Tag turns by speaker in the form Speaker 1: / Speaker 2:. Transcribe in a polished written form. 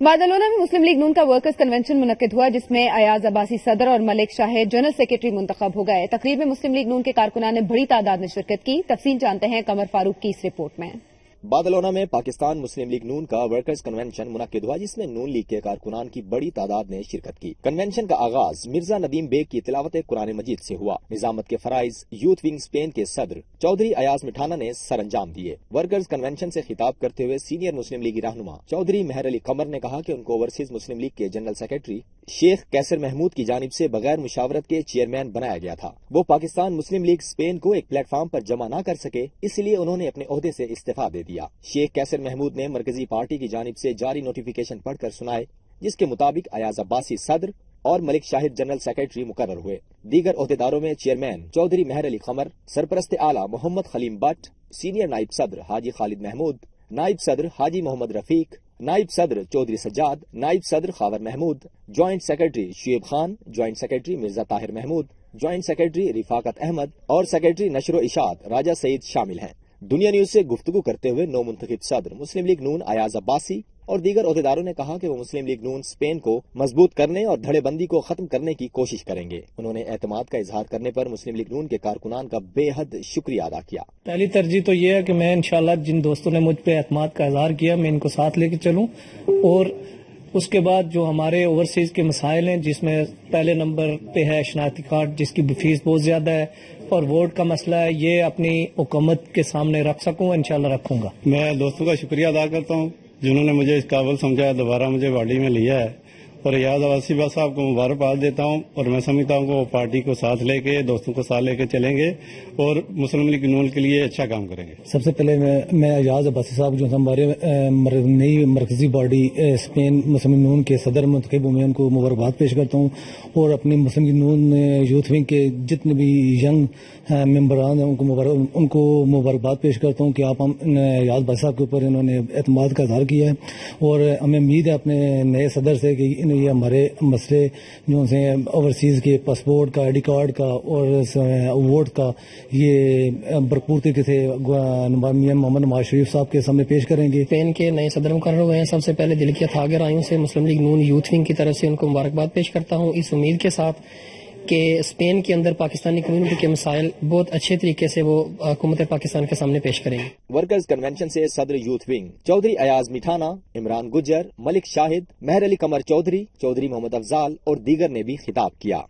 Speaker 1: बादलोना में मुस्लिम लीग नून का workers convention मुनक्किद हुआ, जिसमें अयाज अब्बासी सदर और मलिक शाहिद जनरल सेक्रेटरी मुंतखब हो गए। तकरीब में मुस्लिम लीग नून के कारकुनान ने बड़ी तादाद में शिरकत की। तफसील जानते हैं कमर फारूक की इस रिपोर्ट में।
Speaker 2: बादलोना में पाकिस्तान मुस्लिम लीग नून का वर्कर्स कन्वेंशन मुनक्किद हुआ, जिसमें नून लीग के कारकुनान की बड़ी तादाद ने शिरकत की। कन्वेंशन का आगाज मिर्जा नदीम बेग की तिलावत कुरान मजीद से हुआ। निजामत के फराइज यूथ विंग स्पेन के सदर चौधरी अयाज मिठाना ने सर अंजाम दिए। वर्कर्स कन्वेंशन से खिताब करते हुए सीनियर मुस्लिम लीगी रहनुमा चौधरी मेहर अली कमर ने कहा कि उनको ओवरसीज मुस्लिम लीग के जनरल सेक्रेटरी शेख कैसर महमूद की जानिब से बगैर मुशावरत के चेयरमैन बनाया गया था। वो पाकिस्तान मुस्लिम लीग स्पेन को एक प्लेटफॉर्म पर जमा न कर सके, इसलिए उन्होंने अपने ओहदे से इस्तीफा दे दिया। शेख कैसर महमूद ने मरकजी पार्टी की जानिब से जारी नोटिफिकेशन पढ़कर सुनाए, जिसके मुताबिक अयाज अब्बासी सदर और मलिक शाहिद जनरल सेक्रेटरी मुकर्रर हुए। दीगर ओहदेदारों में चेयरमैन चौधरी मेहर अली कमर, सरपरस्त आला मोहम्मद खलीम बट, सीनियर नाइब सदर हाजी खालिद महमूद, नाइब सदर हाजी मोहम्मद रफीक, नाइब सदर चौधरी सज्जाद, नाइब सदर Khawar Mahmood, joint secretary Shoaib Khan, joint secretary Mirza Tahir Mahmood, joint secretary Rifaqat Ahmed और सेक्रेटरी नशरो इशात राजा सईद शामिल हैं। दुनिया न्यूज से गुफ्तगू करते हुए नौ मुंतखब सदर मुस्लिम लीग नून अयाज अब्बासी और दीगर ओहदेदारों ने कहा कि वो मुस्लिम लीग नून स्पेन को मजबूत करने और धड़ेबंदी को खत्म करने की कोशिश करेंगे। उन्होंने एतमाद का इजहार करने पर मुस्लिम लीग नून के कारकुनान का बेहद शुक्रिया अदा किया।
Speaker 3: पहली तरजीह तो ये है कि मैं इंशाल्लाह जिन दोस्तों ने मुझ पे एतमाद का इजहार किया, मैं इनको साथ लेके चलूं और उसके बाद जो हमारे ओवरसीज के मसाइल हैं, जिसमें पहले नंबर पे है शनाख्ती कार्ड, जिसकी फीस बहुत ज्यादा है, और वोट का मसला है, ये अपनी हुकूमत के सामने रख सकूं, इंशाल्लाह रखूंगा।
Speaker 4: मैं दोस्तों का शुक्रिया अदा करता हूं जिन्होंने मुझे इस काबिल समझा, दोबारा मुझे पार्टी में लिया है, और अयाज अब्बासी बस साहब को मुबारकबाद देता हूं। और मैं समझता हूं कि पार्टी को साथ लेके, दोस्तों को साथ लेके चलेंगे और मुस्लिम लीग नून के लिए अच्छा काम करेंगे।
Speaker 5: सबसे पहले मैं अयाज अब्बासी साहब जो हमारे नई मरकजी बॉडी स्पेन मुस्लिम नून के सदर मुंतखब हुए, उनको मुबारकबाद पेश करता हूँ। और अपनी मुस्लिम लीग नून यूथ विंग के जितने भी यंग मेंबरान हैं उनको मुबारकबाद पेश करता हूँ कि आप अयाज अब्बासी साहब के ऊपर इन्होंने एतमाद का इजहार किया है। और हमें उम्मीद है अपने नए सदर से कि ये हमारे मसले जो से ओवरसीज के पासपोर्ट का, आईडी कार्ड का और वोट का, ये भरपूर तरीके से मियां मोहम्मद नवाज शरीफ साहब के सामने पेश करेंगे।
Speaker 3: स्पेन के नए सदर मुकर्रर हुए हैं। सबसे पहले दिल की अथाह रायों से मुस्लिम लीग नून यूथ विंग की तरफ से उनको मुबारकबाद पेश करता हूँ, इस उम्मीद के साथ कि स्पेन के अंदर पाकिस्तानी कम्युनिटी के मसाइल बहुत अच्छे तरीके से वो हुकूमत पाकिस्तान के सामने पेश करेंगे।
Speaker 2: वर्कर्स कन्वेंशन से सदर यूथ विंग चौधरी अयाज मिठाना, इमरान गुज्जर, मलिक शाहिद, मेहर अली कमर चौधरी, चौधरी मोहम्मद अफजाल और दीगर ने भी खिताब किया।